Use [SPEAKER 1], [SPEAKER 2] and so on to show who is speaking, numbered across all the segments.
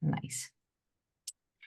[SPEAKER 1] Nice.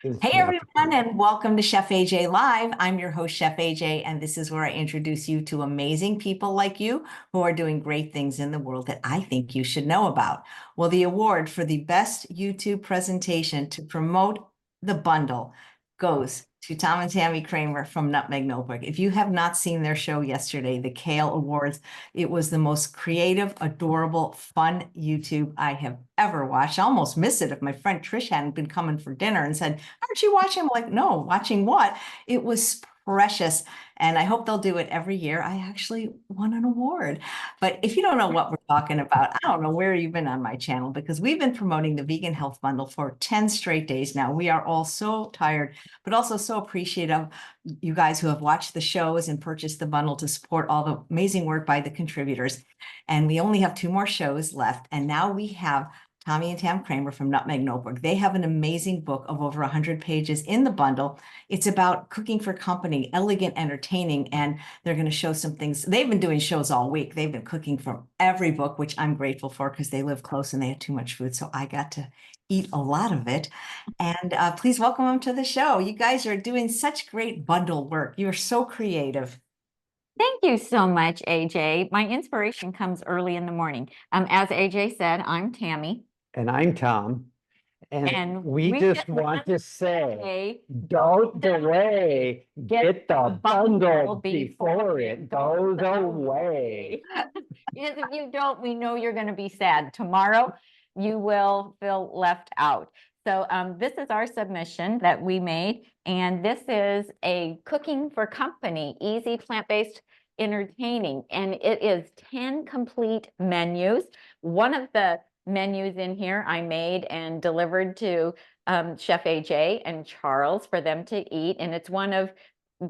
[SPEAKER 2] Is
[SPEAKER 1] Hey
[SPEAKER 2] not
[SPEAKER 1] everyone, and welcome to Chef AJ Live. I'm your host, Chef AJ, and this is where I introduce you to amazing people like you who are doing great things in the world that I think you should know about. Well, the award for the best YouTube presentation to promote the bundle goes to Tom and Tami Kramer from Nutmeg Notebook. If you have not seen their show yesterday, the KALE Awards, it was the most creative, adorable, fun YouTube I have ever watched. I almost miss it if my friend Trish hadn't been coming for dinner and said, aren't you watching? I'm like, no, watching what? It was precious. And I hope they'll do it every year. I actually won an award. But if you don't know what we're talking about, I don't know where you've been on my channel because we've been promoting the Vegan Health Bundle for 10 straight days now. We are all so tired, but also so appreciative you guys who have watched the shows and purchased the bundle to support all the amazing work by the contributors. And we only have 2 more shows left. And now we have Tami and Tam Kramer from Nutmeg Notebook. They have an amazing book of over 100 pages in the bundle. It's about cooking for company, elegant, entertaining, and they're going to show some things. They've been doing shows all week. They've been cooking from every book, which I'm grateful for because they live close and they had too much food. So I got to eat a lot of it. And please welcome them to the show. You guys are doing such great bundle work. You are so creative.
[SPEAKER 3] Thank you so much, AJ. My inspiration comes early in the morning. As AJ said, I'm Tami.
[SPEAKER 2] And I'm Tom. And we just want to say, don't delay. Get the bundle before it goes away.
[SPEAKER 3] Because if you don't, we know you're going to be sad. Tomorrow, you will feel left out. So this is our submission that we made, and this is a cooking for company, easy plant-based entertaining, and it is 10 complete menus. One of the menus in here I made and delivered to Chef AJ and Charles for them to eat, and it's one of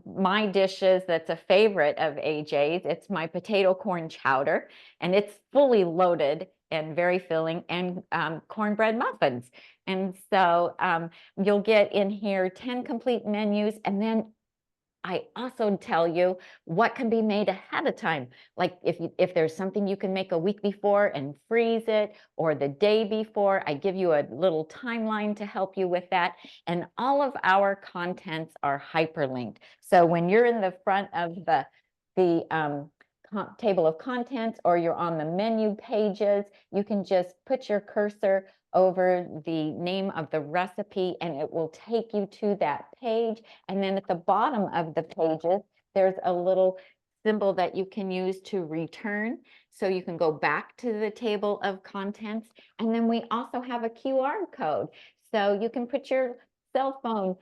[SPEAKER 3] my dishes that's a favorite of AJ's. It's my potato corn chowder, and it's fully loaded and very filling, and cornbread muffins. And so you'll get in here 10 complete menus, and then I also tell you what can be made ahead of time. Like if there's something you can make a week before and freeze it, or the day before, I give you a little timeline to help you with that. And all of our contents are hyperlinked. So when you're in the front of the table of contents, or you're on the menu pages, you can just put your cursor over the name of the recipe and it will take you to that page. And then at the bottom of the pages, there's a little symbol that you can use to return. So you can go back to the table of contents. And then we also have a QR code. So you can put your cell phone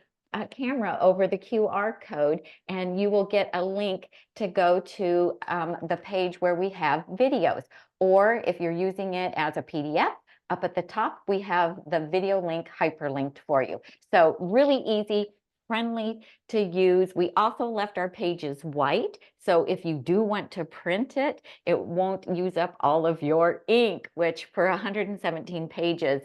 [SPEAKER 3] camera over the QR code, and you will get a link to go to the page where we have videos. Or if you're using it as a PDF, up at the top, we have the video link hyperlinked for you. So really easy, friendly to use. We also left our pages white. So if you do want to print it, it won't use up all of your ink, which for 117 pages,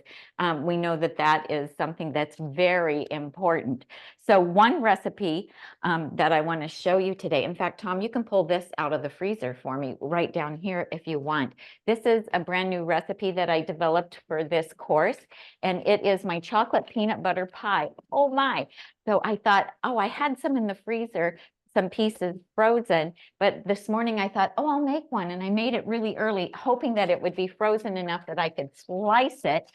[SPEAKER 3] we know that that is something that's very important. So one recipe that I want to show you today, in fact, Tom, you can pull this out of the freezer for me right down here if you want. This is a brand new recipe that I developed for this course, and it is my chocolate peanut butter pie. Oh my. So I thought, oh, I had some in the freezer, some pieces frozen, but this morning I thought, oh, I'll make one. And I made it really early, hoping that it would be frozen enough that I could slice it.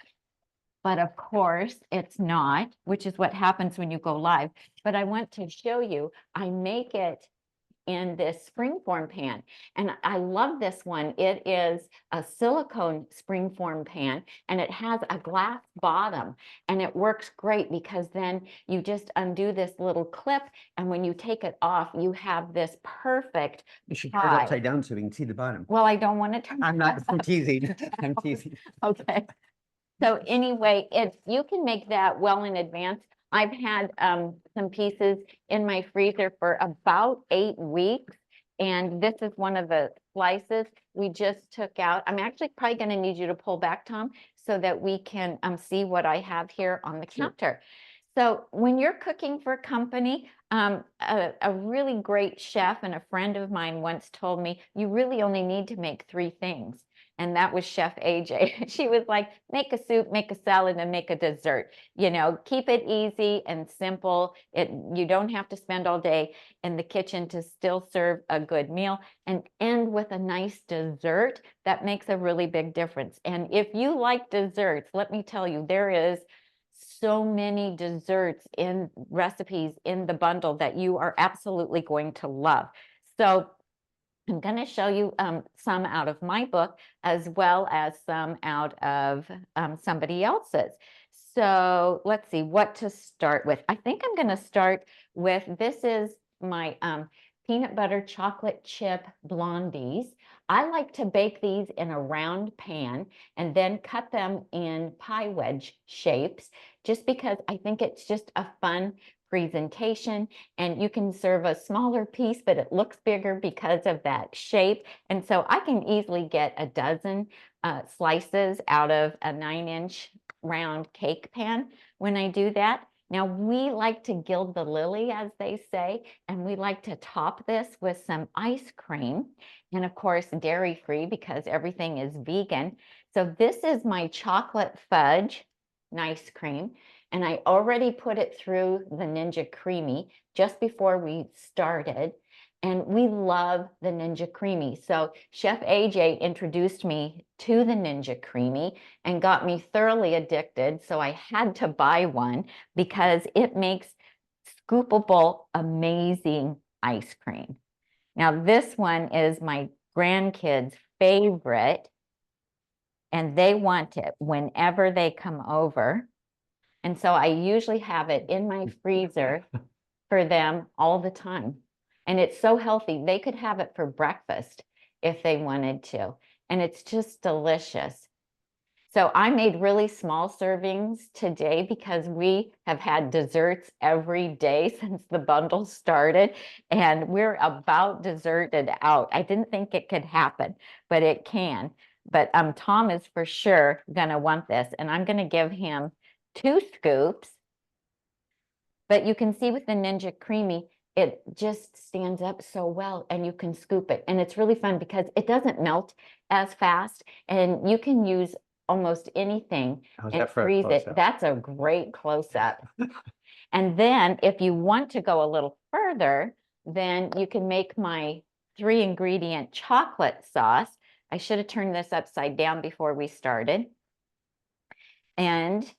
[SPEAKER 3] But of course it's not, which is what happens when you go live. But I want to show you, I make it in this springform pan. And I love this one. It is a silicone springform pan, and it has a glass bottom, and it works great because then you just undo this little clip, and when you take it off, you have this perfect
[SPEAKER 2] You should
[SPEAKER 3] pie.
[SPEAKER 2] turn it upside down so we can see the bottom.
[SPEAKER 3] Well, I don't want to turn
[SPEAKER 2] I'm teasing. I'm teasing.
[SPEAKER 3] Okay. So anyway, you can make that well in advance. I've had some pieces in my freezer for about 8 weeks, and this is one of the slices we just took out. I'm actually probably going to need you to pull back, Tom, so that we can see what I have here on the counter. So when you're cooking for company, a really great chef and a friend of mine once told me, you really only need to make 3 things. and that was Chef AJ. She was like, make a soup, make a salad, and make a dessert. You know, keep it easy and simple. You don't have to spend all day in the kitchen to still serve a good meal, and end with a nice dessert. That makes a really big difference. And if you like desserts, let me tell you, there is so many desserts in recipes in the bundle that you are absolutely going to love. So I'm going to show you some out of my book, as well as some out of somebody else's. So let's see what to start with. I think I'm going to start with, this is my peanut butter chocolate chip blondies. I like to bake these in a round pan and then cut them in pie wedge shapes, just because I think it's just a fun presentation, and you can serve a smaller piece, but it looks bigger because of that shape. And so I can easily get a dozen slices out of a 9-inch round cake pan when I do that. Now, we like to gild the lily, as they say, and we like to top this with some ice cream, and of course, dairy-free, because everything is vegan. So this is my chocolate fudge ice cream, and I already put it through the Ninja Creamy just before we started, and we love the Ninja Creamy. So Chef AJ introduced me to the Ninja Creamy and got me thoroughly addicted, so I had to buy one because it makes scoopable, amazing ice cream. Now, this one is my grandkids' favorite, and they want it whenever they come over. And so I usually have it in my freezer for them all the time. And it's so healthy. They could have it for breakfast if they wanted to. And it's just delicious. So I made really small servings today because we have had desserts every day since the bundle started. And we're about deserted out. I didn't think it could happen, but it can. But Tom is for sure going to want this. And I'm going to give him 2 scoops, but you can see with the Ninja Creamy, it just stands up so well, and you can scoop it. And it's really fun because it doesn't melt as fast, and you can use almost anything and freeze it. That's a great close-up. And then if you want to go a little further, then you can make my 3-ingredient chocolate sauce. I should have turned this upside down before we started. And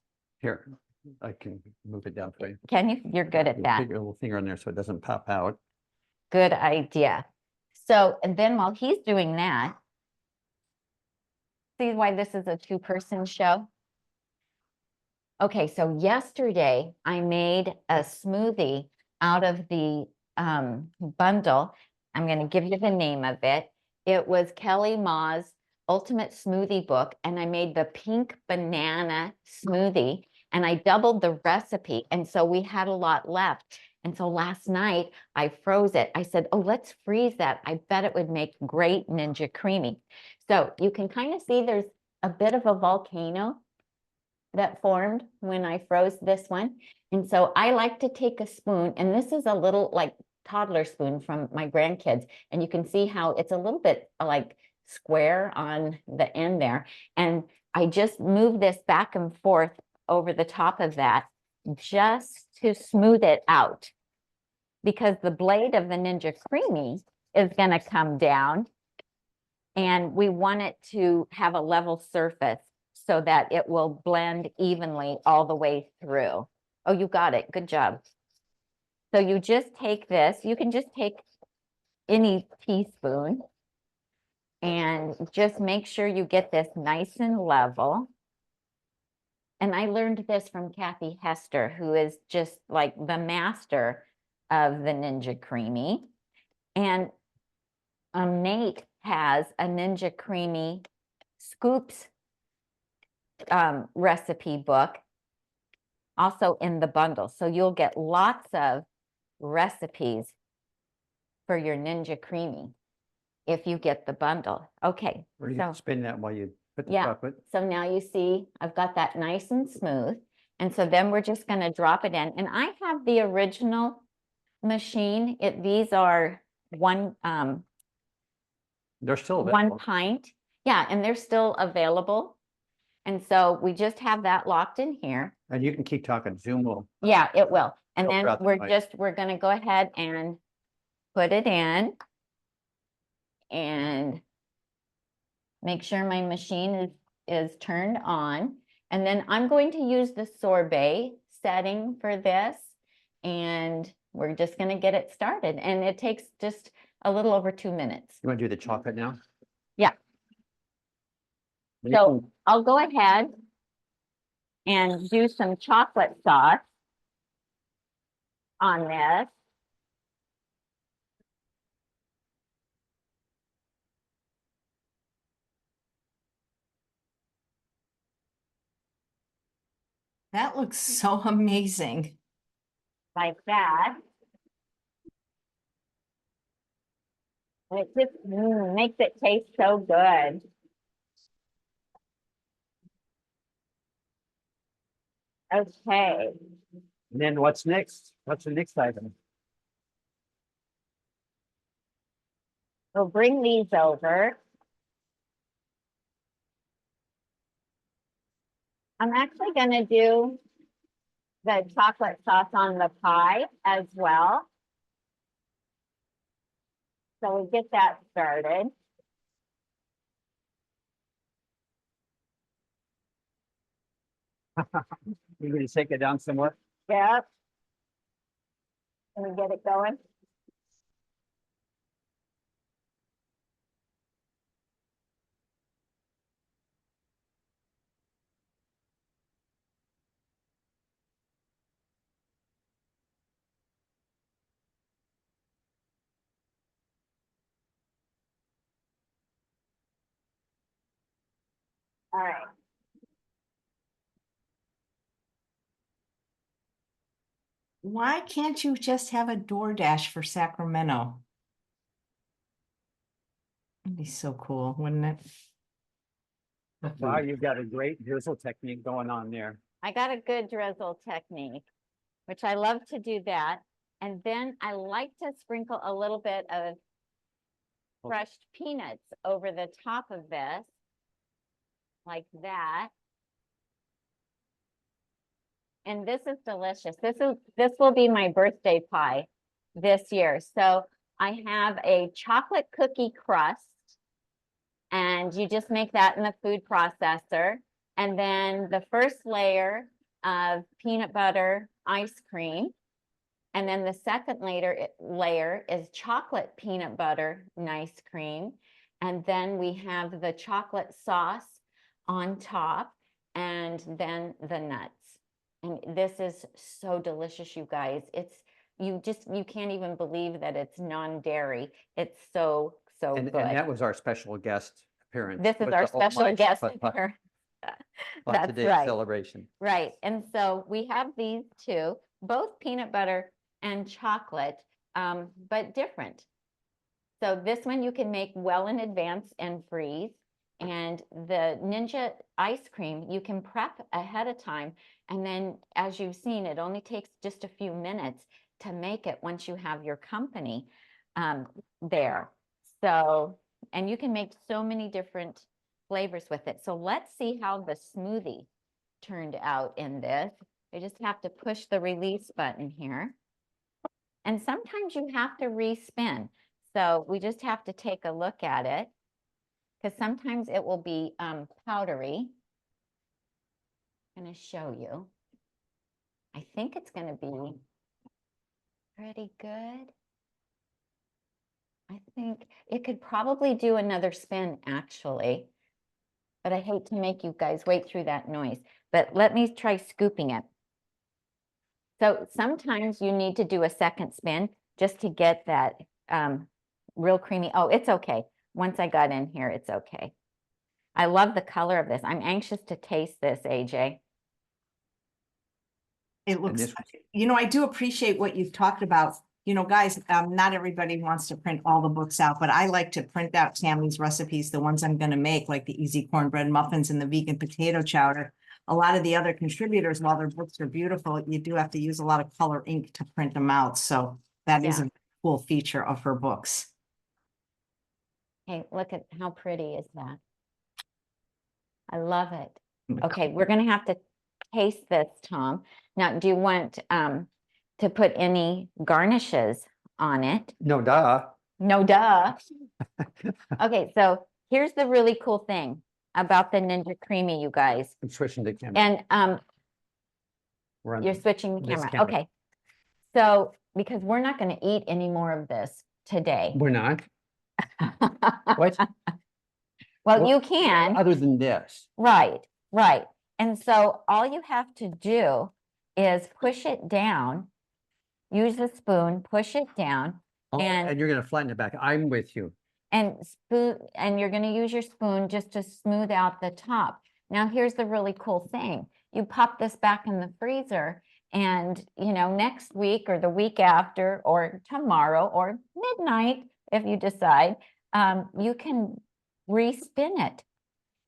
[SPEAKER 2] here, I can move it down for you.
[SPEAKER 3] Can you? You're good at that.
[SPEAKER 2] Put your little finger in there so it doesn't pop out.
[SPEAKER 3] Good idea. So, and then while he's doing that, see why this is a 2-person show? Okay, so yesterday I made a smoothie out of the bundle. I'm going to give you the name of it. It was Kelly Ma's Ultimate Smoothie Book, and I made the pink banana smoothie, and I doubled the recipe, and so we had a lot left. And so last night I froze it. I said, oh, let's freeze that. I bet it would make great Ninja Creamy. So you can kind of see there's a bit of a volcano that formed when I froze this one. And so I like to take a spoon, and this is a little like toddler spoon from my grandkids, and you can see how it's a little bit like square on the end there. And I just move this back and forth over the top of that just to smooth it out, because the blade of the Ninja Creamy is going to come down, and we want it to have a level surface so that it will blend evenly all the way through. Oh, you got it. Good job. So you just take this, you can just take any teaspoon and just make sure you get this nice and level. And I learned this from Kathy Hester, who is just like the master of the Ninja Creamy. And Nate has a Ninja Creamy scoops recipe book also in the bundle. So you'll get lots of recipes for your Ninja Creamy if you get the bundle. Okay.
[SPEAKER 2] Or you can spin that while you put the
[SPEAKER 3] Yeah.
[SPEAKER 2] chocolate.
[SPEAKER 3] So now you see I've got that nice and smooth. And so then we're just going to drop it in. And I have the original machine. These are
[SPEAKER 2] They're still
[SPEAKER 3] one
[SPEAKER 2] available.
[SPEAKER 3] pint. Yeah, and they're still available. And so we just have that locked in here.
[SPEAKER 2] And you can keep talking, Zoom will.
[SPEAKER 3] Yeah, it will. And
[SPEAKER 2] Go
[SPEAKER 3] then
[SPEAKER 2] throughout the mic.
[SPEAKER 3] we're gonna go ahead and put it in and make sure my machine is turned on. And then I'm going to use the sorbet setting for this. And we're just gonna get it started. And it takes just a little over 2 minutes.
[SPEAKER 2] You want to do the chocolate now?
[SPEAKER 3] Yeah.
[SPEAKER 2] You
[SPEAKER 3] So
[SPEAKER 2] can-
[SPEAKER 3] I'll go ahead and do some chocolate sauce on this.
[SPEAKER 1] That looks so amazing.
[SPEAKER 3] Like that. And it just makes it taste so good. Okay,
[SPEAKER 2] And then what's next? What's the next item?
[SPEAKER 3] we'll bring these over. I'm actually gonna do the chocolate sauce on the pie as well. So we get that started.
[SPEAKER 2] You're going to take it down somewhere?
[SPEAKER 3] Yep. Can we get it going? All right.
[SPEAKER 1] Why can't you just have a DoorDash for Sacramento? That'd be so cool, wouldn't it?
[SPEAKER 2] Wow, you've got a great drizzle technique going on there.
[SPEAKER 3] I got a good drizzle technique, which I love to do that. And then I like to sprinkle a little bit of crushed peanuts over the top of this, like that. And this is delicious. This will be my birthday pie this year. So I have a chocolate cookie crust, and you just make that in the food processor. And then the first layer of peanut butter ice cream. And then the second layer is chocolate peanut butter ice cream. And then we have the chocolate sauce on top, and then the nuts. And this is so delicious, you guys. You can't even believe that it's non-dairy. It's so
[SPEAKER 2] And
[SPEAKER 3] good.
[SPEAKER 2] that was our special guest appearance.
[SPEAKER 3] This is
[SPEAKER 2] with
[SPEAKER 3] our
[SPEAKER 2] the
[SPEAKER 3] special guest
[SPEAKER 2] but
[SPEAKER 3] appearance.
[SPEAKER 2] That's
[SPEAKER 3] That's
[SPEAKER 2] today's
[SPEAKER 3] right.
[SPEAKER 2] celebration.
[SPEAKER 3] Right. And so we have these two, both peanut butter and chocolate, but different. So this one you can make well in advance and freeze. And the Ninja ice cream, you can prep ahead of time. And then, as you've seen, it only takes just a few minutes to make it once you have your company there. So, and you can make so many different flavors with it. So let's see how the smoothie turned out in this. I just have to push the release button here. And sometimes you have to respin. So we just have to take a look at it, because sometimes it will be powdery. I'm going to show you. I think it's going to be pretty good. I think it could probably do another spin, actually. But I hate to make you guys wait through that noise. But let me try scooping it. So sometimes you need to do a second spin just to get that real creamy. Oh, it's okay. Once I got in here, it's okay. I love the color of this. I'm anxious to taste this, AJ.
[SPEAKER 1] It looks, I do appreciate what you've talked about. Guys, not everybody wants to print all the books out, but I like to print out Tami's recipes, the ones I'm going to make, like the easy cornbread muffins and the vegan potato chowder. A lot of the other contributors, while their books are beautiful, you do have to use a lot of color ink to print them out. So that is a cool feature of her books.
[SPEAKER 3] Hey, look at how pretty is that? I love it. Okay, we're gonna have to taste this, Tom. Now, do you want to put any garnishes on it?
[SPEAKER 2] No, duh.
[SPEAKER 3] No, duh. Okay, so here's the really cool thing about the Ninja Creamy, you guys.
[SPEAKER 2] I'm switching to camera.
[SPEAKER 3] And
[SPEAKER 2] We're on
[SPEAKER 3] you're switching the
[SPEAKER 2] this
[SPEAKER 3] camera.
[SPEAKER 2] camera.
[SPEAKER 3] Okay. So because we're not going to eat any more of this today.
[SPEAKER 2] We're not. What?
[SPEAKER 3] Well,
[SPEAKER 2] What-
[SPEAKER 3] you can.
[SPEAKER 2] Other than this.
[SPEAKER 3] Right, right. And so all you have to do is push it down, use the spoon, push it down,
[SPEAKER 2] Oh,
[SPEAKER 3] and
[SPEAKER 2] and you're gonna flatten it back. I'm with you.
[SPEAKER 3] and you're going to use your spoon just to smooth out the top. Now, here's the really cool thing. You pop this back in the freezer and, you know, next week or the week after or tomorrow or midnight, if you decide, you can re-spin it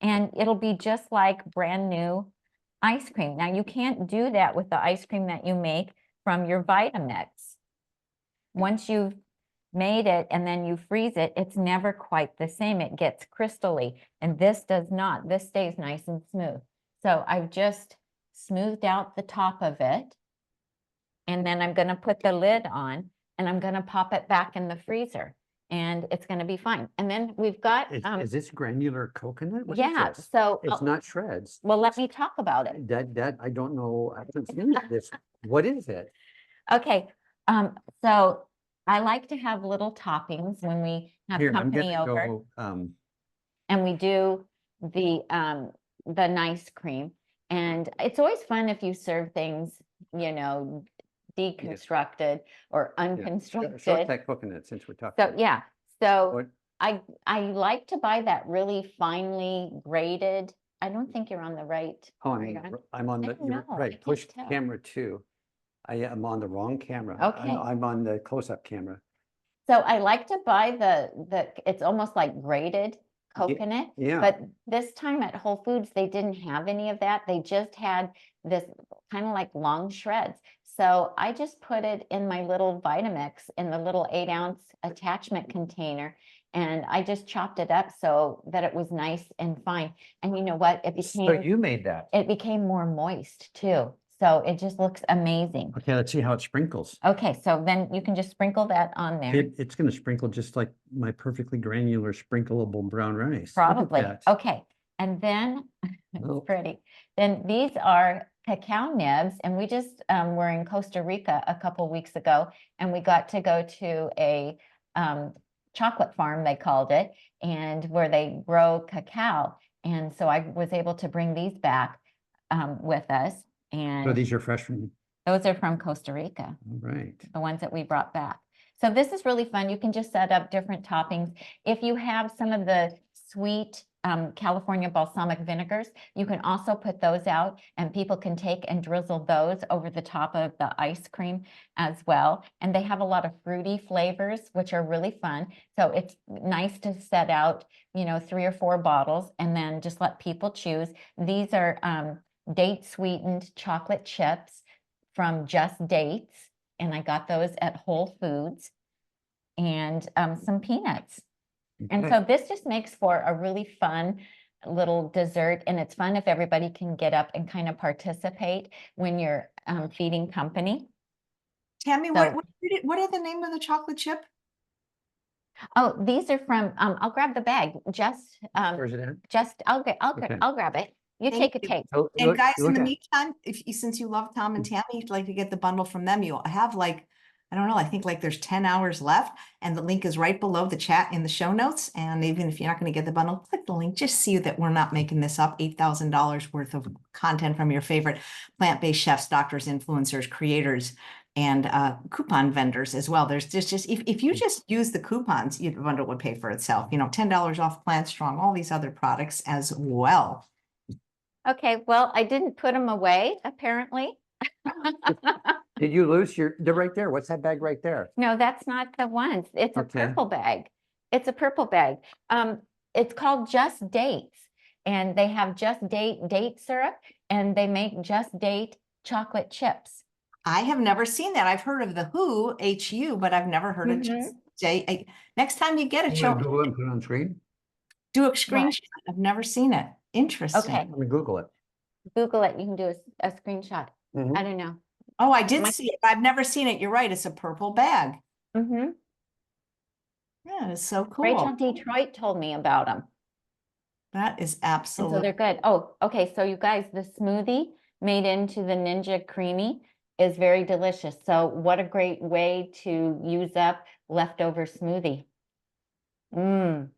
[SPEAKER 3] and it'll be just like brand new ice cream. Now, you can't do that with the ice cream that you make from your Vitamix. Once you've made it and then you freeze it, it's never quite the same. It gets crystally, and this does not. This stays nice and smooth. So I've just smoothed out the top of it, and then I'm going to put the lid on, and I'm going to pop it back in the freezer, and it's going to be fine. And then we've got
[SPEAKER 2] Is this granular coconut? What is
[SPEAKER 3] yeah.
[SPEAKER 2] this?
[SPEAKER 3] So
[SPEAKER 2] It's not shreds.
[SPEAKER 3] well, let me talk about it.
[SPEAKER 2] That I don't know. I haven't seen this. What is it?
[SPEAKER 3] Okay. So I like to have little toppings when we have
[SPEAKER 2] Here, I'm
[SPEAKER 3] company
[SPEAKER 2] gonna
[SPEAKER 3] over.
[SPEAKER 2] go,
[SPEAKER 3] And we do the nice cream. And it's always fun if you serve things, you know, deconstructed or
[SPEAKER 2] Show
[SPEAKER 3] unconstructed.
[SPEAKER 2] that coconut since we're talking.
[SPEAKER 3] So yeah, so
[SPEAKER 2] What?
[SPEAKER 3] I like to buy that really finely grated. I don't think you're on the right.
[SPEAKER 2] Oh,
[SPEAKER 3] Right.
[SPEAKER 2] I'm on
[SPEAKER 3] I
[SPEAKER 2] the,
[SPEAKER 3] don't
[SPEAKER 2] you're
[SPEAKER 3] know, I
[SPEAKER 2] right,
[SPEAKER 3] can't
[SPEAKER 2] push
[SPEAKER 3] tell.
[SPEAKER 2] camera 2. I am on the wrong camera.
[SPEAKER 3] Okay.
[SPEAKER 2] I'm on the close-up camera.
[SPEAKER 3] So I like to buy it's almost like grated coconut.
[SPEAKER 2] Yeah.
[SPEAKER 3] But this time at Whole Foods, they didn't have any of that. They just had this kind of like long shreds. So I just put it in my little Vitamix in the little 8-ounce attachment container. And I just chopped it up so that it was nice and fine. And you know what?
[SPEAKER 2] So you made that.
[SPEAKER 3] It became more moist too. So it just looks amazing.
[SPEAKER 2] Okay, let's see how it sprinkles.
[SPEAKER 3] Okay, so then you can just sprinkle that on there.
[SPEAKER 2] It's gonna sprinkle just like my perfectly granular sprinkleable brown rice. Look at
[SPEAKER 3] Probably.
[SPEAKER 2] that.
[SPEAKER 3] Okay. And then
[SPEAKER 2] Oh.
[SPEAKER 3] it's pretty. Then these are cacao nibs. And we just were in Costa Rica a couple weeks ago, and we got to go to a chocolate farm, they called it, and where they grow cacao. And so I was able to bring these back with us.
[SPEAKER 2] So
[SPEAKER 3] And
[SPEAKER 2] these are fresh from,
[SPEAKER 3] those are from Costa Rica,
[SPEAKER 2] all right.
[SPEAKER 3] the ones that we brought back. So this is really fun. You can just set up different toppings. If you have some of the sweet California balsamic vinegars, you can also put those out, and people can take and drizzle those over the top of the ice cream as well. And they have a lot of fruity flavors, which are really fun. So it's nice to set out, you know, 3 or 4 bottles and then just let people choose. These are date sweetened chocolate chips from Just Dates, and I got those at Whole Foods, and some peanuts. And
[SPEAKER 2] Okay.
[SPEAKER 3] so this just makes for a really fun little dessert, and it's fun if everybody can get up and kind of participate when you're feeding company.
[SPEAKER 1] Tammy,
[SPEAKER 3] So-
[SPEAKER 1] what are the name of the chocolate chip?
[SPEAKER 3] Oh, these are from, I'll grab the bag,
[SPEAKER 2] Where's it at?
[SPEAKER 3] I'll grab it. You
[SPEAKER 1] Thank
[SPEAKER 3] take a
[SPEAKER 1] you.
[SPEAKER 3] taste.
[SPEAKER 2] Oh,
[SPEAKER 1] And
[SPEAKER 2] look-
[SPEAKER 1] guys, in
[SPEAKER 2] look
[SPEAKER 1] the
[SPEAKER 2] at-
[SPEAKER 1] meantime, since you love Tom and Tammy, you'd like to get the bundle from them, you'll have like, I don't know, I think like there's 10 hours left, and the link is right below the chat in the show notes. And even if you're not going to get the bundle, click the link. Just see that we're not making this up. $8,000 worth of content from your favorite plant-based chefs, doctors, influencers, creators, and coupon vendors as well. There's just if you just use the coupons, your bundle would pay for itself. You know, $10 off Plant Strong, all these other products as well.
[SPEAKER 3] Okay, well, I didn't put them away, apparently.
[SPEAKER 2] Did you lose they're right there. What's that bag right there?
[SPEAKER 3] No, that's not the ones. It's a
[SPEAKER 2] Okay.
[SPEAKER 3] purple bag. It's a purple bag. It's called Just Dates, and they have Just date syrup, and they make Just Date chocolate chips.
[SPEAKER 1] I have never seen that. I've heard of the WHO, HU, but I've never heard of just next time you get it,
[SPEAKER 2] You
[SPEAKER 1] show
[SPEAKER 2] wanna Google it and put it on screen?
[SPEAKER 1] do a screenshot. I've never seen it. Interesting.
[SPEAKER 3] Okay.
[SPEAKER 2] Let me Google it.
[SPEAKER 3] Google it. You can do a screenshot.
[SPEAKER 2] Mhm.
[SPEAKER 3] I don't know.
[SPEAKER 1] Oh, I did
[SPEAKER 3] My-
[SPEAKER 1] see it. I've never seen it. You're right. It's a purple bag.
[SPEAKER 3] Mm-hmm.
[SPEAKER 1] Yeah, it's so
[SPEAKER 3] Rachel
[SPEAKER 1] cool.
[SPEAKER 3] Detroit told me about them.
[SPEAKER 1] That is
[SPEAKER 3] And so
[SPEAKER 1] absolutely.
[SPEAKER 3] they're good. Oh, okay. So you guys, the smoothie made into the Ninja Creamy is very delicious. So what a great way to use up leftover smoothie. Mmm,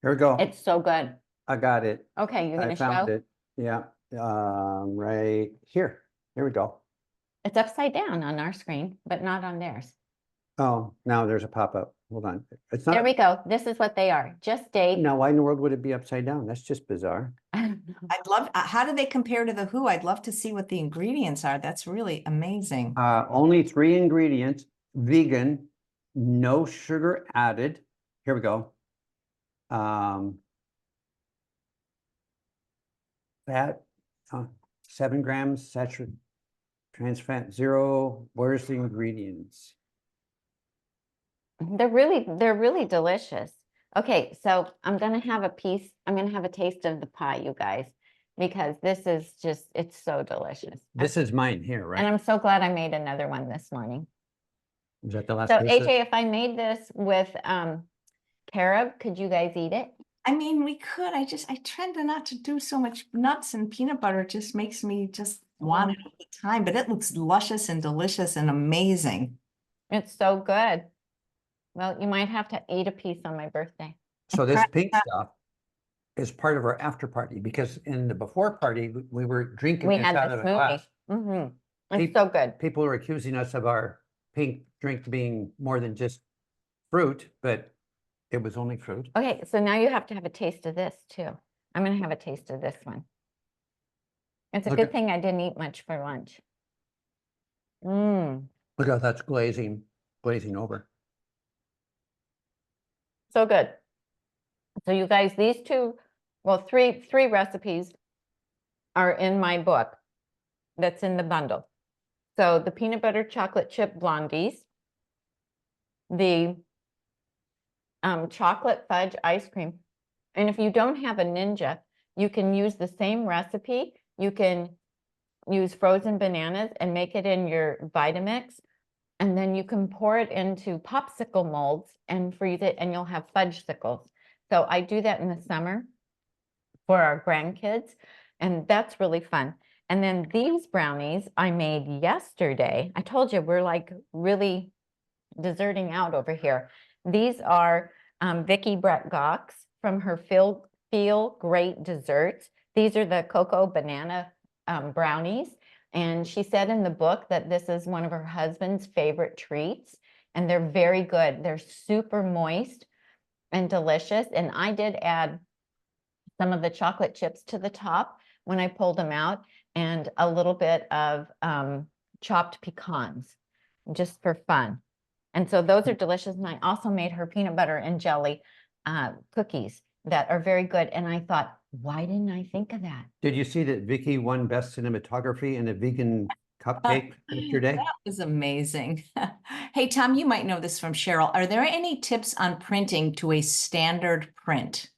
[SPEAKER 2] Here we go.
[SPEAKER 3] it's so good.
[SPEAKER 2] I got it.
[SPEAKER 3] Okay, you're
[SPEAKER 2] I
[SPEAKER 3] gonna
[SPEAKER 2] found
[SPEAKER 3] show?
[SPEAKER 2] it. Yeah. Right here. Here we go.
[SPEAKER 3] It's upside down on our screen, but not on theirs.
[SPEAKER 2] Oh, now there's a pop-up. Hold on. It's
[SPEAKER 3] There
[SPEAKER 2] not.
[SPEAKER 3] we go. This is what they are. Just date.
[SPEAKER 2] Now, why in the world would it be upside down? That's just bizarre.
[SPEAKER 3] I don't know.
[SPEAKER 1] I'd love, how do they compare to the Who? I'd love to see what the ingredients are. That's really amazing.
[SPEAKER 2] Only 3 ingredients, vegan, no sugar added. Here we go. Fat, 7 grams, saturated trans fat, 0. Where's the ingredients?
[SPEAKER 3] They're really delicious. Okay, so I'm gonna have a taste of the pie, you guys, because this is just, it's so delicious.
[SPEAKER 2] This is mine here,
[SPEAKER 3] And
[SPEAKER 2] right?
[SPEAKER 3] I'm so glad I made another one this morning.
[SPEAKER 2] Is that the last
[SPEAKER 3] So
[SPEAKER 2] piece of-
[SPEAKER 3] AJ, if I made this with carob, could you guys eat it?
[SPEAKER 1] I mean, we could. I tend to not to do so much nuts and peanut butter. It just makes me just want it all the time. But it looks luscious and delicious and amazing.
[SPEAKER 3] It's so good. Well, you might have to eat a piece on my birthday.
[SPEAKER 2] So this pink stuff is part of our after party, because in the before party, we were drinking
[SPEAKER 3] We
[SPEAKER 2] this
[SPEAKER 3] had
[SPEAKER 2] out
[SPEAKER 3] the
[SPEAKER 2] of a
[SPEAKER 3] smoothie.
[SPEAKER 2] glass.
[SPEAKER 3] It's
[SPEAKER 2] Peop-
[SPEAKER 3] so good.
[SPEAKER 2] People were accusing us of our pink drink being more than just fruit, but it was only fruit.
[SPEAKER 3] Okay, so now you have to have a taste of this too. I'm gonna have a taste of this one. It's a
[SPEAKER 2] Look
[SPEAKER 3] good
[SPEAKER 2] at-
[SPEAKER 3] thing I didn't eat much for lunch. Mmm,
[SPEAKER 2] Look how that's glazing over.
[SPEAKER 3] so good. So you guys, these two, well, three recipes are in my book that's in the bundle. So the peanut butter chocolate chip blondies, the chocolate fudge ice cream. And if you don't have a Ninja, you can use the same recipe. You can use frozen bananas and make it in your Vitamix. And then you can pour it into popsicle molds and freeze it, and you'll have fudgesicles. So I do that in the summer for our grandkids, and that's really fun. And then these brownies I made yesterday. I told you we're like really deserting out over here. These are Vicki Brett Gox from her Feel Great Desserts. These are the cocoa banana brownies. And she said in the book that this is one of her husband's favorite treats. And they're very good. They're super moist and delicious. And I did add some of the chocolate chips to the top when I pulled them out, and a little bit of chopped pecans just for fun. And so those are delicious. And I also made her peanut butter and jelly cookies that are very good. And I thought, why didn't I think of that?
[SPEAKER 2] Did you see that Vicky won best cinematography in a vegan cupcake yesterday?
[SPEAKER 1] That was amazing. Hey, Tom, you might know this from Cheryl. Are there any tips on printing to a standard print?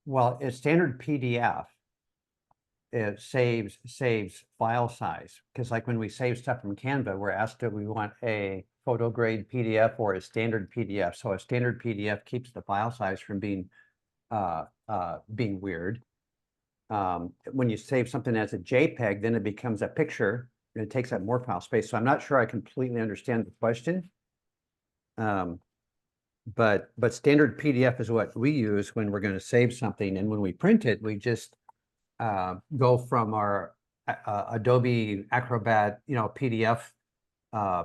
[SPEAKER 2] Well, a standard PDF, it saves file size, because like when we save stuff from Canva, we're asked if we want a photo grade PDF or a standard PDF. So a standard PDF keeps the file size from being weird. When you save something as a JPEG, then it becomes a picture and it takes up more file space. So I'm not sure I completely understand the question. But standard PDF is what we use when we're going to save something, and when we print it, we just go from our Adobe Acrobat, PDF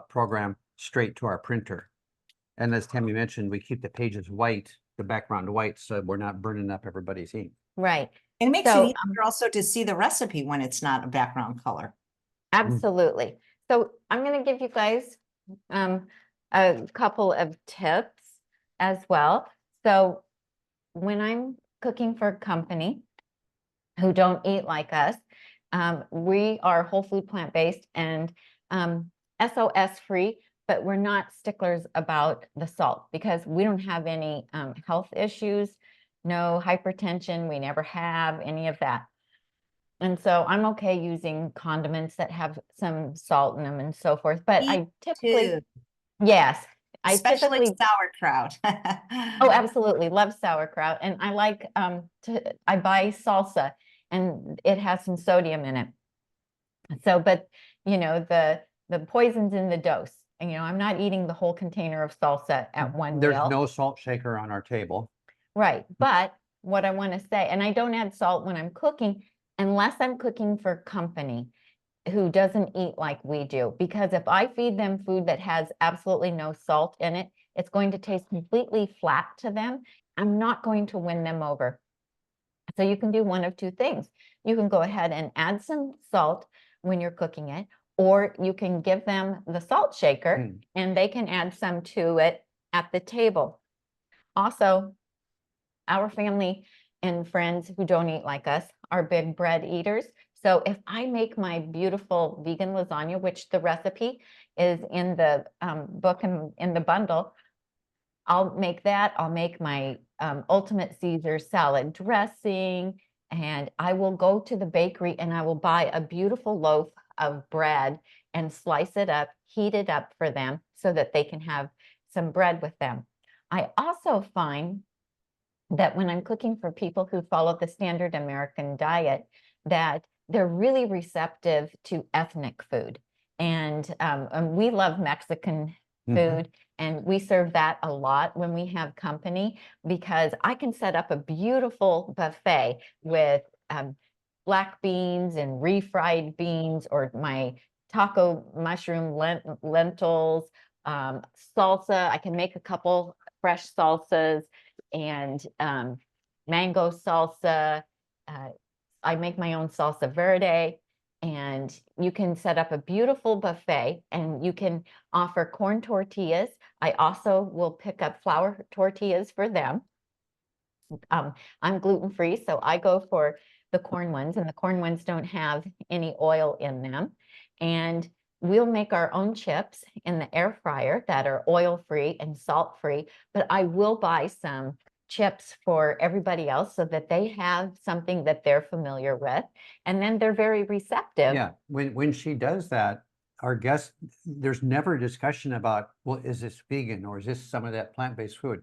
[SPEAKER 2] program straight to our printer. And as Tami mentioned, we keep the pages white, the background white, so we're not burning up everybody's ink.
[SPEAKER 3] Right.
[SPEAKER 1] It makes
[SPEAKER 3] So,
[SPEAKER 1] it easier also to see the recipe when it's not a background color.
[SPEAKER 3] Absolutely. So I'm going to give you guys a couple of tips as well. So when I'm cooking for a company who don't eat like us, we are whole food plant-based and SOS free. but we're not sticklers about the salt because we don't have any health issues, no hypertension. We never have any of that. And so I'm okay using condiments that have some salt in them and so forth. But
[SPEAKER 1] Me
[SPEAKER 3] I typically,
[SPEAKER 1] too.
[SPEAKER 3] yes, I
[SPEAKER 1] Especially
[SPEAKER 3] typically,
[SPEAKER 1] sauerkraut.
[SPEAKER 3] oh, absolutely love sauerkraut. And I like I buy salsa and it has some sodium in it. So, but you know, the poison's in the dose. And you know, I'm not eating the whole container of salsa at one
[SPEAKER 2] There's
[SPEAKER 3] meal.
[SPEAKER 2] no salt shaker on our table.
[SPEAKER 3] Right. But what I want to say, and I don't add salt when I'm cooking, unless I'm cooking for company who doesn't eat like we do. Because if I feed them food that has absolutely no salt in it, it's going to taste completely flat to them. I'm not going to win them over. So you can do one of two things. You can go ahead and add some salt when you're cooking it, or you can give them the salt shaker and they can add some to it at the table. Also, our family and friends who don't eat like us are big bread eaters. So if I make my beautiful vegan lasagna, which the recipe is in the book and in the bundle, I'll make that. I'll make my ultimate Caesar salad dressing, and I will go to the bakery and I will buy a beautiful loaf of bread and slice it up, heat it up for them so that they can have some bread with them. I also find that when I'm cooking for people who follow the standard American diet, that they're really receptive to ethnic food. And we love Mexican food, and we serve that a lot when we have company, because I can set up a beautiful buffet with black beans and refried beans, or my taco mushroom lentils, salsa. I can make a couple fresh salsas and mango salsa. I make my own salsa verde, and you can set up a beautiful buffet and you can offer corn tortillas. I also will pick up flour tortillas for them. I'm gluten-free, so I go for the corn ones, and the corn ones don't have any oil in them. And we'll make our own chips in the air fryer that are oil-free and salt-free, but I will buy some chips for everybody else so that they have something that they're familiar with, and then they're very receptive.
[SPEAKER 2] Yeah, when she does that, our guests, there's never a discussion about, well, is this vegan or is this some of that plant-based food?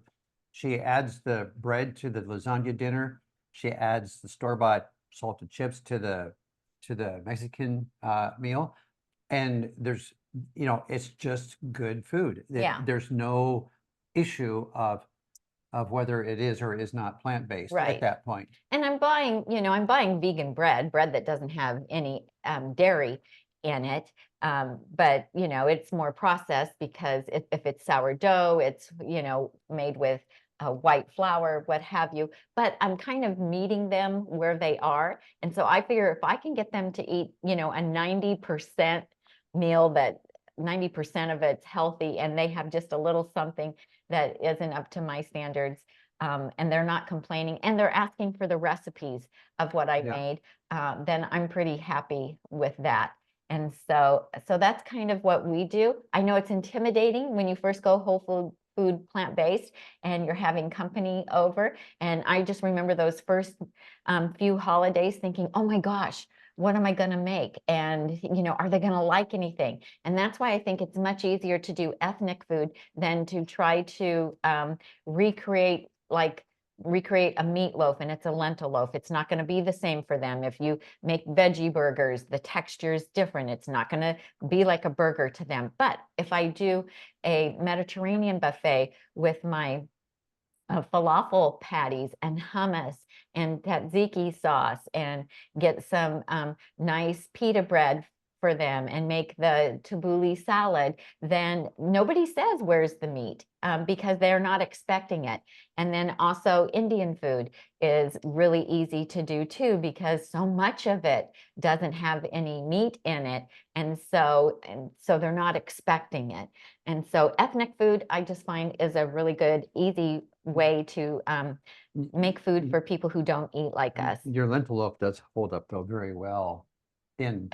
[SPEAKER 2] She adds the bread to the lasagna dinner. She adds the store-bought salted chips to the Mexican meal, and there's, you know, it's just good food.
[SPEAKER 3] Yeah.
[SPEAKER 2] There's no issue of whether it is or is not plant-based at that point.
[SPEAKER 3] And I'm buying, you know, I'm buying vegan bread that doesn't have any dairy in it. But, you know, it's more processed because if it's sourdough, it's, you know, made with white flour, what have you. But I'm kind of meeting them where they are. And so I figure if I can get them to eat, you know, a 90% meal that 90% of it's healthy, and they have just a little something that isn't up to my standards, and they're not complaining, and they're asking for the recipes of what I made, then I'm pretty happy with that. And so that's kind of what we do. I know it's intimidating when you first go whole food plant-based and you're having company over. And I just remember those first few holidays thinking, oh my gosh, what am I going to make? And, you know, are they going to like anything? And that's why I think it's much easier to do ethnic food than to try to recreate a meatloaf and it's a lentil loaf. It's not going to be the same for them. If you make veggie burgers, the texture is different. It's not going to be like a burger to them. But if I do a Mediterranean buffet with my falafel patties and hummus and tzatziki sauce, and get some nice pita bread for them, and make the tabbouleh salad, then nobody says, where's the meat? Because they're not expecting it. And then also Indian food is really easy to do too, because so much of it doesn't have any meat in it. And so they're not expecting it. And so ethnic food, I just find, is a really good, easy way to make food for people who don't eat like us.
[SPEAKER 2] Your lentil loaf does hold up though very well. in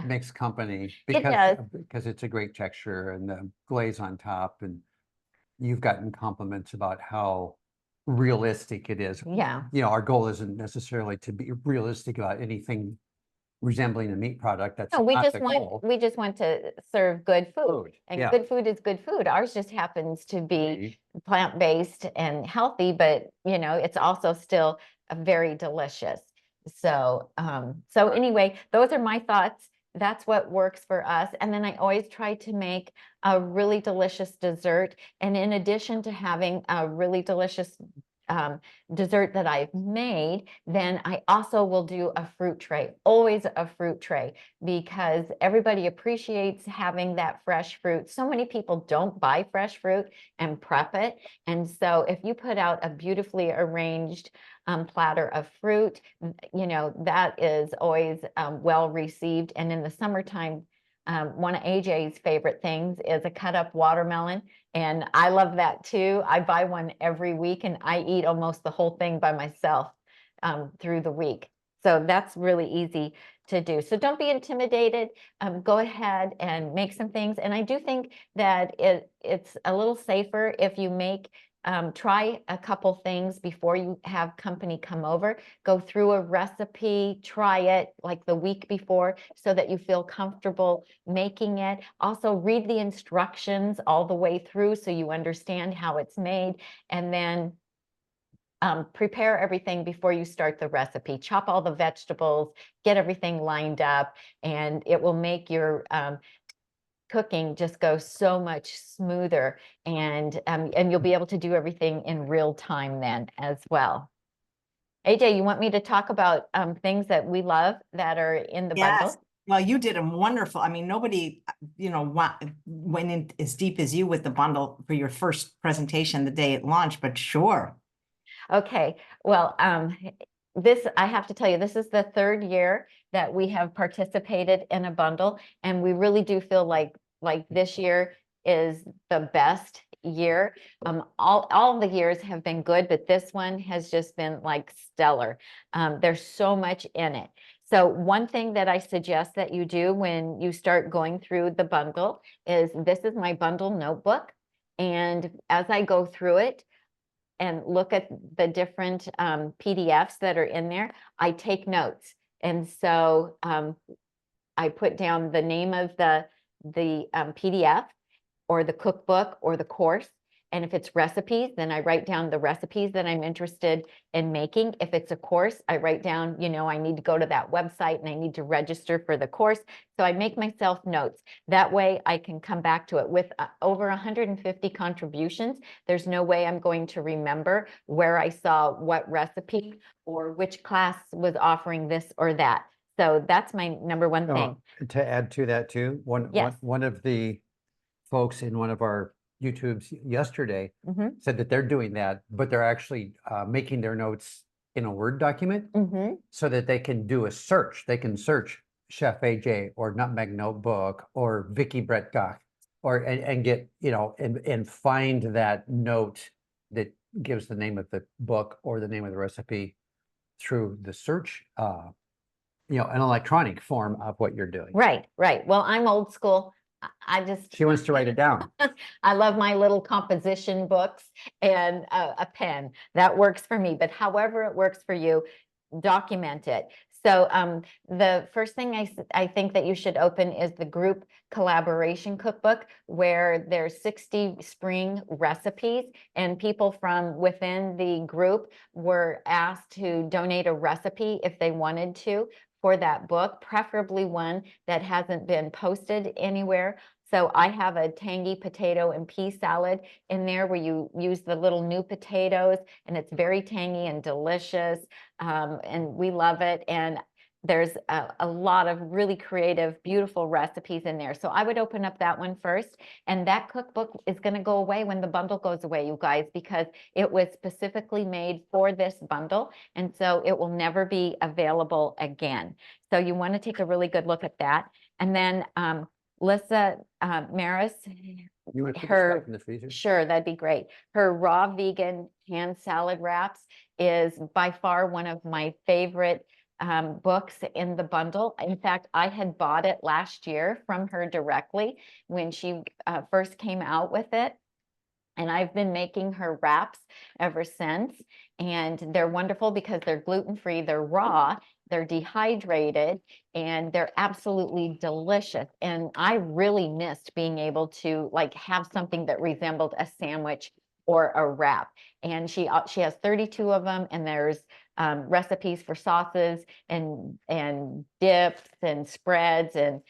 [SPEAKER 2] mixed company
[SPEAKER 3] It does.
[SPEAKER 2] because it's a great texture and the glaze on top, and you've gotten compliments about how realistic it is.
[SPEAKER 3] Yeah.
[SPEAKER 2] You know, our goal isn't necessarily to be realistic about anything resembling a meat product. That's
[SPEAKER 3] No, we
[SPEAKER 2] not
[SPEAKER 3] just
[SPEAKER 2] the
[SPEAKER 3] want,
[SPEAKER 2] goal.
[SPEAKER 3] we just want to serve good food. And
[SPEAKER 2] yeah.
[SPEAKER 3] good food is good food. Ours just happens to be plant-based and healthy, but you know, it's also still very delicious. So, so anyway, those are my thoughts. That's what works for us. And then I always try to make a really delicious dessert. And in addition to having a really delicious dessert that I've made, then I also will do a fruit tray, always a fruit tray, because everybody appreciates having that fresh fruit. So many people don't buy fresh fruit and prep it. And so if you put out a beautifully arranged platter of fruit, you know, that is always well received. And in the summertime, one of AJ's favorite things is a cut up watermelon. And I love that too. I buy one every week and I eat almost the whole thing by myself through the week. So that's really easy to do. So don't be intimidated. Go ahead and make some things. And I do think that it's a little safer if you make try a couple things before you have company come over. Go through a recipe, try it like the week before so that you feel comfortable making it. Also read the instructions all the way through so you understand how it's made. And then prepare everything before you start the recipe. Chop all the vegetables, get everything lined up, and it will make your cooking just go so much smoother, and you'll be able to do everything in real time then as well. AJ, you want me to talk about things that we love that are in the bundle?
[SPEAKER 1] Well, you did them wonderful. I mean, nobody, you know, went in as deep as you with the bundle for your first presentation the day it launched, but sure.
[SPEAKER 3] Okay, well, this, I have to tell you, this is the third year that we have participated in a bundle, and we really do feel like this year is the best year. All the years have been good, but this one has just been like stellar. There's so much in it. So one thing that I suggest that you do when you start going through the bundle is, this is my bundle notebook. And as I go through it and look at the different PDFs that are in there, I take notes. And so I put down the name of the PDF or the cookbook or the course. And if it's recipes, then I write down the recipes that I'm interested in making. If it's a course, I write down, you know, I need to go to that website and I need to register for the course. So I make myself notes. That way I can come back to it. With over 150 contributions, there's no way I'm going to remember where I saw what recipe or which class was offering this or that. So that's my number one thing.
[SPEAKER 2] To add to that too, one of the folks in one of our YouTubes yesterday said that they're doing that, but they're actually making their notes in a Word document so that they can do a search. They can search Chef AJ or Nutmeg Notebook or Vicky Brett Gach, or and get, you know, and find that note that gives the name of the book or the name of the recipe through the search, you know, an electronic form of what you're doing.
[SPEAKER 3] Right, right. Well, I'm old school.
[SPEAKER 2] She wants to write it down.
[SPEAKER 3] I love my little composition books and a pen. That works for me. But however it works for you, document it. So the first thing I think that you should open is the group collaboration cookbook, where there's 60 spring recipes, and people from within the group were asked to donate a recipe if they wanted to for that book, preferably one that hasn't been posted anywhere. So I have a tangy potato and pea salad in there where you use the little new potatoes, and it's very tangy and delicious, and we love it. And there's a lot of really creative, beautiful recipes in there. So I would open up that one first. And that cookbook is going to go away when the bundle goes away, you guys, because it was specifically made for this bundle. And so it will never be available again. So you want to take a really good look at that. And then Lissa Maris,
[SPEAKER 2] you want to put this back in the freezer?
[SPEAKER 3] Sure, that'd be great. Her raw vegan hand salad wraps is by far one of my favorite books in the bundle. In fact, I had bought it last year from her directly when she first came out with it. And I've been making her wraps ever since. And they're wonderful because they're gluten-free, they're raw, they're dehydrated, and they're absolutely delicious. And I really missed being able to like have something that resembled a sandwich or a wrap. And she has 32 of them, and there's recipes for sauces and dips and spreads and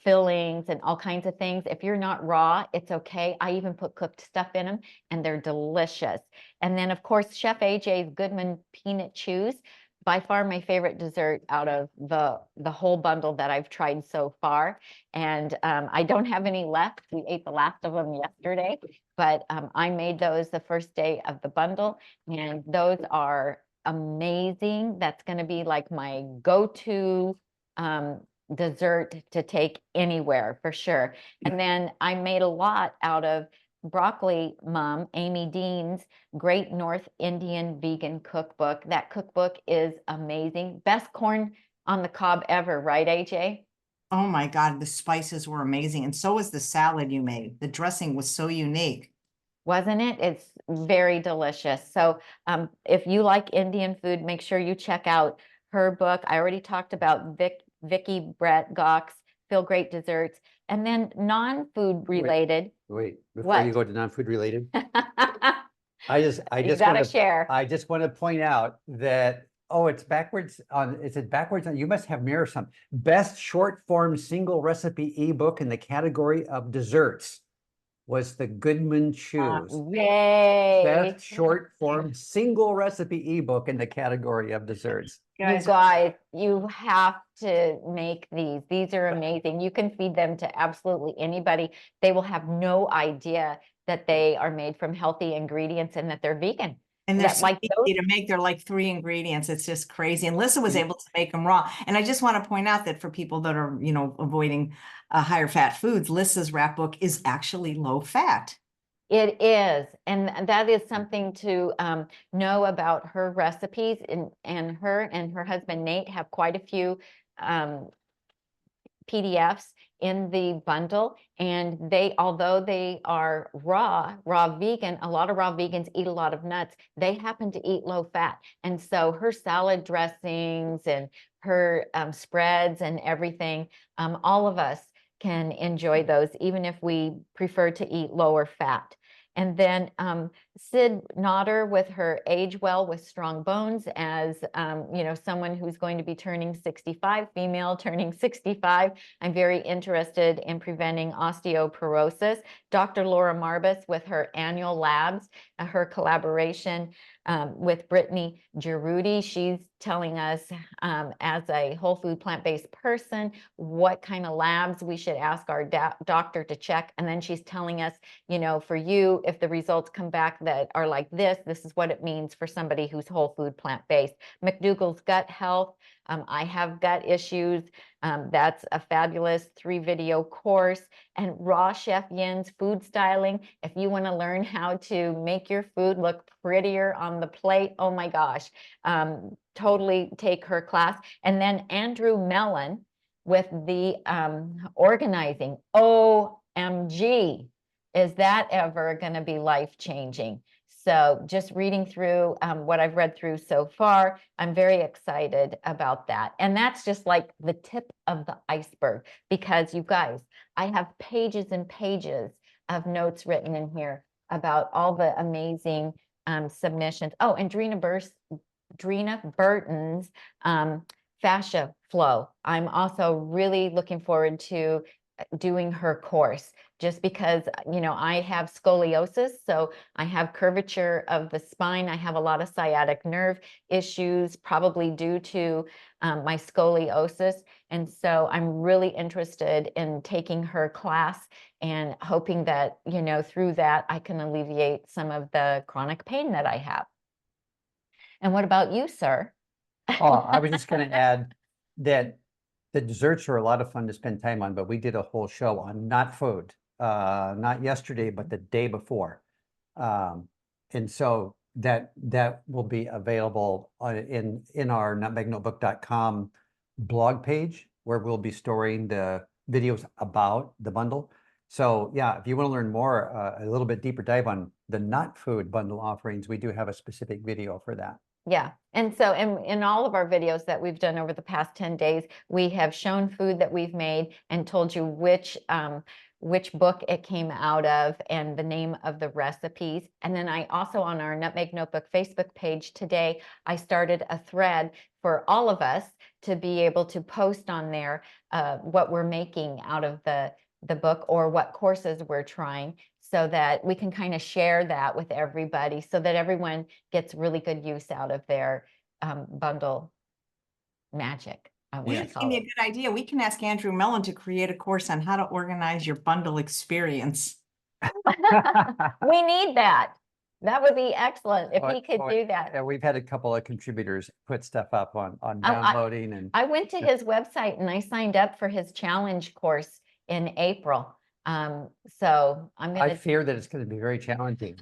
[SPEAKER 3] fillings and all kinds of things. If you're not raw, it's okay. I even put cooked stuff in them, and they're delicious. And then, of course, Chef AJ's Goodman Peanut Chews, by far my favorite dessert out of the whole bundle that I've tried so far. And I don't have any left. We ate the last of them yesterday, but I made those the first day of the bundle, and those are amazing. That's going to be like my go-to dessert to take anywhere for sure. And then I made a lot out of Broccoli Mom, Amy Dean's Great North Indian Vegan Cookbook. That cookbook is amazing. Best corn on the cob ever, right, AJ?
[SPEAKER 1] Oh my God, the spices were amazing. And so was the salad you made. The dressing was so unique.
[SPEAKER 3] Wasn't it? It's very delicious. So if you like Indian food, make sure you check out her book. I already talked about Vicki Brett Gox, Feel Great Desserts, and then non-food related.
[SPEAKER 2] Wait, before
[SPEAKER 3] What?
[SPEAKER 2] you go to non-food related, I just
[SPEAKER 3] gotta share.
[SPEAKER 2] I just want to point out that, oh, it's backwards on, is it backwards on? You must have me or something. Best short form single recipe ebook in the category of desserts was the Goodman Chews.
[SPEAKER 3] Yay!
[SPEAKER 2] Best short form single recipe ebook in the category of desserts.
[SPEAKER 3] You guys, you have to make these. These are amazing. You can feed them to absolutely anybody. They will have no idea that they are made from healthy ingredients and that they're vegan.
[SPEAKER 1] And they're
[SPEAKER 3] That,
[SPEAKER 1] so
[SPEAKER 3] like,
[SPEAKER 1] easy to make. They're like 3 ingredients. It's just crazy. And Lissa was able to make them raw. And I just want to point out that for people that are, you know, avoiding higher fat foods, Lissa's wrap book is actually low fat.
[SPEAKER 3] It is, and that is something to know about her recipes. And her husband Nate have quite a few PDFs in the bundle, and although they are raw vegan, a lot of raw vegans eat a lot of nuts. They happen to eat low fat, and so her salad dressings and her spreads and everything, all of us can enjoy those, even if we prefer to eat lower fat. And then Sid Nodder with her Age Well with Strong Bones, as you know, someone who's going to be turning 65, female turning 65. I'm very interested in preventing osteoporosis. Dr. Laura Marbus with her annual labs, her collaboration with Brittany Giroudi. She's telling us as a whole food plant-based person what kind of labs we should ask our doctor to check. And then she's telling us, you know, for you, if the results come back that are like this is what it means for somebody who's whole food plant-based. McDougall's Gut Health. I have gut issues. That's a fabulous 3-video course. And Raw Chef Yin's Food Styling. If you want to learn how to make your food look prettier on the plate, oh my gosh, totally take her class. And then Andrew Mellon with the organizing. OMG, is that ever going to be life-changing? So just reading through what I've read through so far, I'm very excited about that. And that's just like the tip of the iceberg, because you guys, I have pages and pages of notes written in here about all the amazing submissions. Oh, and Drina Burton's fascia flow. I'm also really looking forward to doing her course, just because, you know, I have scoliosis, so I have curvature of the spine. I have a lot of sciatic nerve issues, probably due to my scoliosis. And so I'm really interested in taking her class and hoping that, you know, through that I can alleviate some of the chronic pain that I have. And what about you, sir?
[SPEAKER 2] Oh, I was just going to add that the desserts are a lot of fun to spend time on, but we did a whole show on not food, not yesterday, but the day before. And so that will be available in our nutmegnotebook.com blog page, where we'll be storing the videos about the bundle. So yeah, if you want to learn more, a little bit deeper dive on the nut food bundle offerings, we do have a specific video for that.
[SPEAKER 3] Yeah. And so in all of our videos that we've done over the past 10 days, we have shown food that we've made and told you which book it came out of and the name of the recipes. And then I also, on our Nutmeg Notebook Facebook page today, I started a thread for all of us to be able to post on there what we're making out of the book or what courses we're trying, so that we can kind of share that with everybody, so that everyone gets really good use out of their bundle magic.
[SPEAKER 1] You just gave me a good idea. We can ask Andrew Mellon to create a course on how to organize your bundle experience.
[SPEAKER 3] We need that. That would be excellent if he could do that.
[SPEAKER 2] Yeah, we've had a couple of contributors put stuff up on downloading. And
[SPEAKER 3] I went to his website and I signed up for his challenge course in April. So
[SPEAKER 2] I fear that it's going to be very challenging.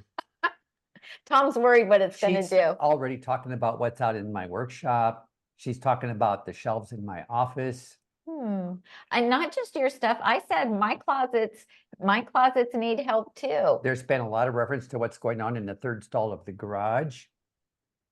[SPEAKER 3] Tom's worried what it's going to do.
[SPEAKER 2] Already talking about what's out in my workshop. She's talking about the shelves in my office.
[SPEAKER 3] And not just your stuff. I said my closets need help too.
[SPEAKER 2] There's been a lot of reference to what's going on in the third stall of the garage.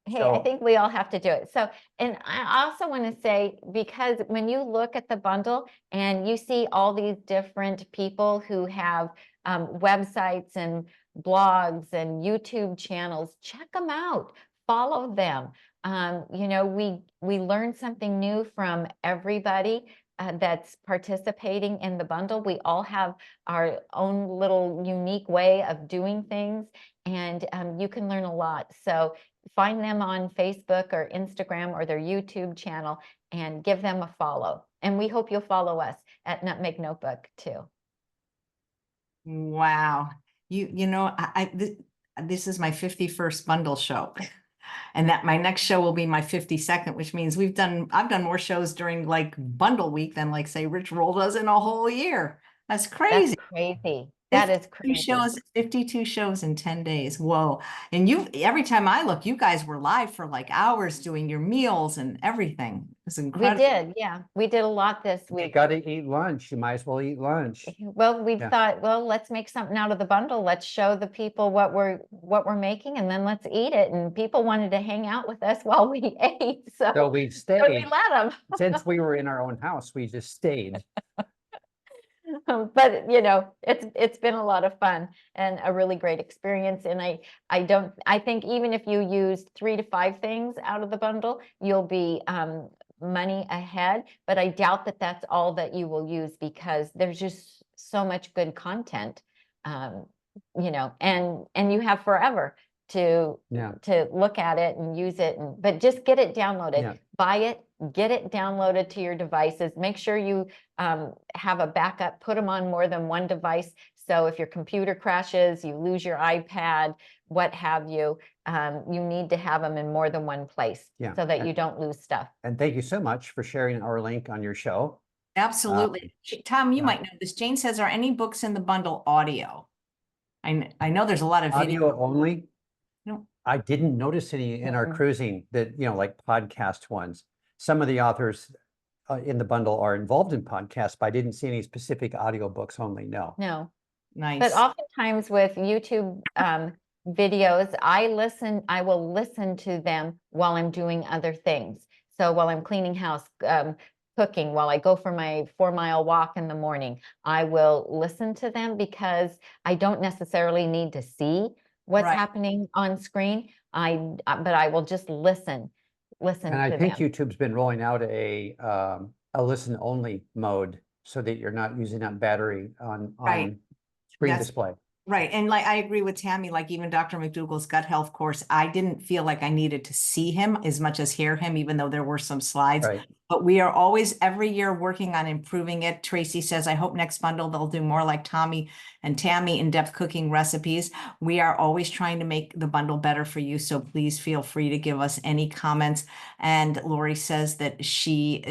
[SPEAKER 3] Hey, I think we all have to do it. So, and I also want to say, because when you look at the bundle and you see all these different people who have websites and blogs and YouTube channels, check them out, follow them. You know, we learn something new from everybody that's participating in the bundle. We all have our own little unique way of doing things, and you can learn a lot. So find them on Facebook or Instagram or their YouTube channel and give them a follow. And we hope you'll follow us at Nutmeg Notebook too.
[SPEAKER 1] Wow. You know, this is my 51st bundle show. And that my next show will be my 52nd, which means I've done more shows during like bundle week than like say Rich Roll does in a whole year. That's crazy.
[SPEAKER 3] That's crazy. That is crazy.
[SPEAKER 1] 52 shows in 10 days. Whoa. And every time I look, you guys were live for like hours doing your meals and everything. It's incredible.
[SPEAKER 3] We did. Yeah. We did a lot this week.
[SPEAKER 2] You got to eat lunch. You might as well eat lunch.
[SPEAKER 3] Well, we thought, well, let's make something out of the bundle. Let's show the people what we're making, and then let's eat it. And people wanted to hang out with us while we ate. So
[SPEAKER 2] we stayed.
[SPEAKER 3] So we let them.
[SPEAKER 2] Since we were in our own house, we just stayed.
[SPEAKER 3] But you know, it's been a lot of fun and a really great experience. And I think even if you use 3 to 5 things out of the bundle, you'll be money ahead. But I doubt that that's all that you will use, because there's just so much good content, you know, and you have forever to look at it and use it. But just get it downloaded, buy it, get it downloaded to your devices. Make sure you have a backup, put them on more than one device. So if your computer crashes, you lose your iPad, what have you, you need to have them in more than one place so that you don't lose stuff.
[SPEAKER 2] And thank you so much for sharing our link on your show.
[SPEAKER 1] Absolutely. Tom, you might know this. Jane says, are any books in the bundle audio? I know there's a lot of
[SPEAKER 2] audio only.
[SPEAKER 1] No,
[SPEAKER 2] I didn't notice any in our cruising that, like podcast ones. Some of the authors in the bundle are involved in podcasts, but I didn't see any specific audio books only. No.
[SPEAKER 1] Nice.
[SPEAKER 3] But oftentimes with YouTube videos, I will listen to them while I'm doing other things. So while I'm cleaning house, cooking, while I go for my 4-mile walk in the morning, I will listen to them, because I don't necessarily need to see what's happening on screen. But I will just listen
[SPEAKER 2] and I think YouTube's been rolling out a listen only mode, so that you're not using up battery on screen display.
[SPEAKER 1] Right. And like, I agree with Tami, like even Dr. McDougall's gut health course, I didn't feel like I needed to see him as much as hear him, even though there were some slides. But we are always every year working on improving it. Tracy says, I hope next bundle they'll do more like Tommy and Tami in-depth cooking recipes. We are always trying to make the bundle better for you. So please feel free to give us any comments. And Lori says that she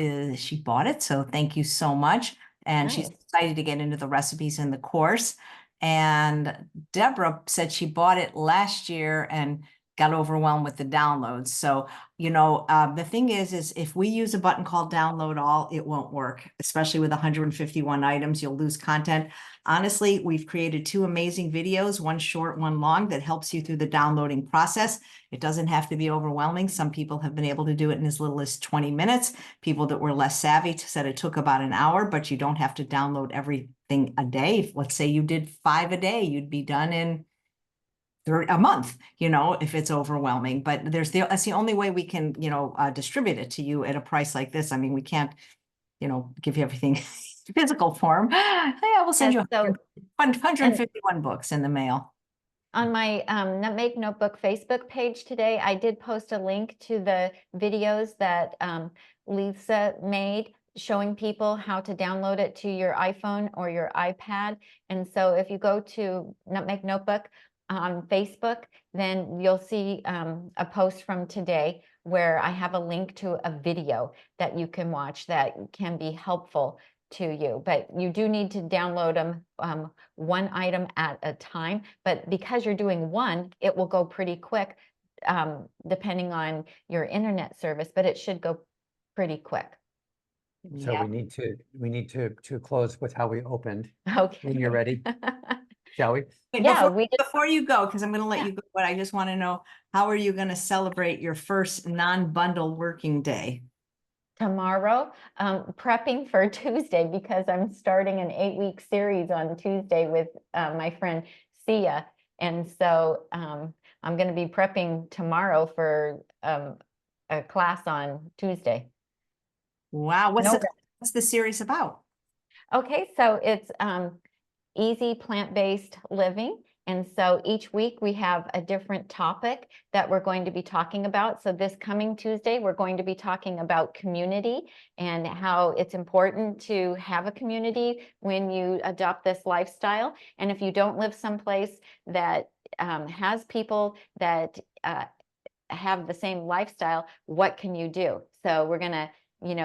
[SPEAKER 1] bought it. So thank you so much. And she's excited to get into the recipes in the course. And Deborah said she bought it last year and got overwhelmed with the downloads. So, you know, the thing is if we use a button called download all, it won't work, especially with 151 items, you'll lose content. Honestly, we've created 2 amazing videos, one short, one long, that helps you through the downloading process. It doesn't have to be overwhelming. Some people have been able to do it in as little as 20 minutes. People that were less savvy said it took about an hour, but you don't have to download everything a day. If, let's say you did 5 a day, you'd be done in a month, you know, if it's overwhelming. But that's the only way we can, you know, distribute it to you at a price like this. I mean, we can't, you know, give you everything physical form. Yeah, we'll send you 151 books in the mail.
[SPEAKER 3] On my Nutmeg Notebook Facebook page today, I did post a link to the videos that Lisa made showing people how to download it to your iPhone or your iPad. And so if you go to Nutmeg Notebook on Facebook, then you'll see a post from today where I have a link to a video that you can watch that can be helpful to you. But you do need to download them one item at a time. But because you're doing one, it will go pretty quick depending on your internet service, but it should go pretty quick.
[SPEAKER 2] So
[SPEAKER 3] Yeah.
[SPEAKER 2] we need to close with how we opened.
[SPEAKER 3] Okay.
[SPEAKER 2] When you're ready, shall we?
[SPEAKER 3] Yeah,
[SPEAKER 1] before you go, because I'm going to let you go, but I just want to know, how are you going to celebrate your first non-bundle working day?
[SPEAKER 3] Tomorrow, prepping for Tuesday, because I'm starting an 8-week series on Tuesday with my friend Sia. And so I'm going to be prepping tomorrow for a class on Tuesday.
[SPEAKER 1] Wow. What's the series about?
[SPEAKER 3] Okay, so it's easy plant-based living. And so each week we have a different topic that we're going to be talking about. So this coming Tuesday, we're going to be talking about community and how it's important to have a community when you adopt this lifestyle. And if you don't live someplace that has people that have the same lifestyle, what can you do? So we're going to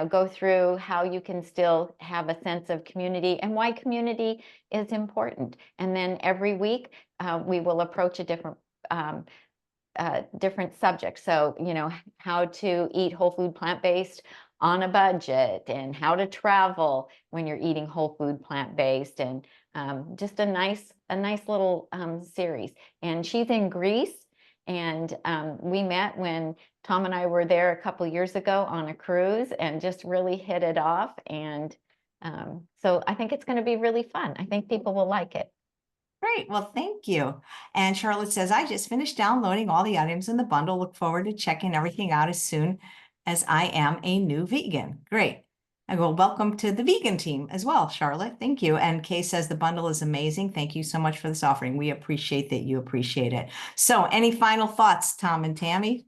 [SPEAKER 3] go through how you can still have a sense of community and why community is important. And then every week we will approach a different subject. So, how to eat whole food plant-based on a budget, and how to travel when you're eating whole food plant-based, and just a nice little series. And she's in Greece. And we met when Tom and I were there a couple years ago on a cruise and just really hit it off. And so I think it's going to be really fun. I think people will like it.
[SPEAKER 1] Great. Well, thank you. And Charlotte says, I just finished downloading all the items in the bundle. Look forward to checking everything out as soon as I am a new vegan. Great. I go, welcome to the vegan team as well, Charlotte. Thank you. And Kay says the bundle is amazing. Thank you so much for this offering. We appreciate that you appreciate it. So any final thoughts, Tom and Tami?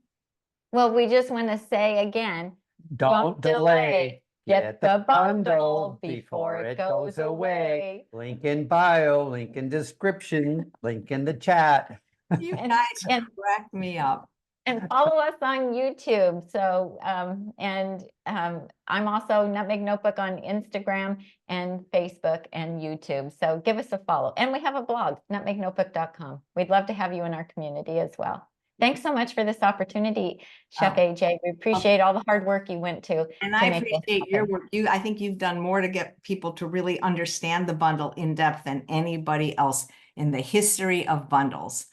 [SPEAKER 3] Well, we just want to say again,
[SPEAKER 2] don't delay. Get the bundle before it goes away. Link in bio, link in description, link in the chat.
[SPEAKER 1] You guys crack me up.
[SPEAKER 3] And follow us on YouTube. So, I'm also Nutmeg Notebook on Instagram and Facebook and YouTube. So give us a follow. And we have a blog, nutmegnotebook.com. We'd love to have you in our community as well. Thanks so much for this opportunity, Chef AJ. We appreciate all the hard work you went to.
[SPEAKER 1] And I appreciate your work. I think you've done more to get people to really understand the bundle in depth than anybody else in the history of bundles.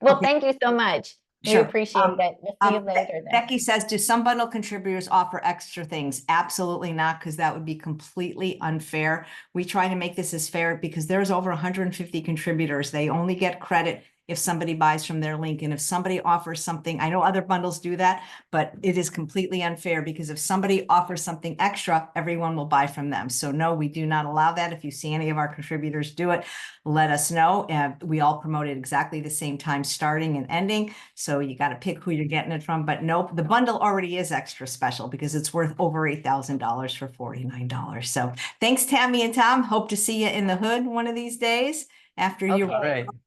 [SPEAKER 3] Well, thank you so much.
[SPEAKER 1] Sure.
[SPEAKER 3] We appreciate it. We'll see you later then.
[SPEAKER 1] Becky says, do some bundle contributors offer extra things? Absolutely not, because that would be completely unfair. We try to make this as fair because there's over 150 contributors. They only get credit if somebody buys from their link. And if somebody offers something, I know other bundles do that, but it is completely unfair because if somebody offers something extra, everyone will buy from them. So no, we do not allow that. If you see any of our contributors do it, let us know. We all promote it exactly the same time, starting and ending. So you got to pick who you're getting it from. But nope, the bundle already is extra special because it's worth over $8,000 for $49. So thanks, Tami and Tom. Hope to see you in the hood one of these days after you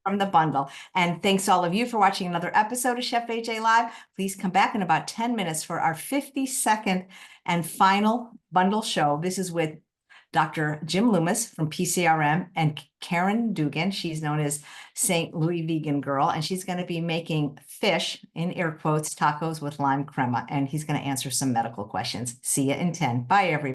[SPEAKER 1] from the bundle. And thanks all of you for watching another episode of Chef AJ Live. Please come back in about 10 minutes for our 52nd and final bundle show. This is with Dr. Jim Loomis from PCRM, and Karen Dugan. She's known as St. Louis Vegan Girl, and she's going to be making fish, in air quotes, tacos with lime crema, and he's going to answer some medical questions. See you in 10. Bye, everybody.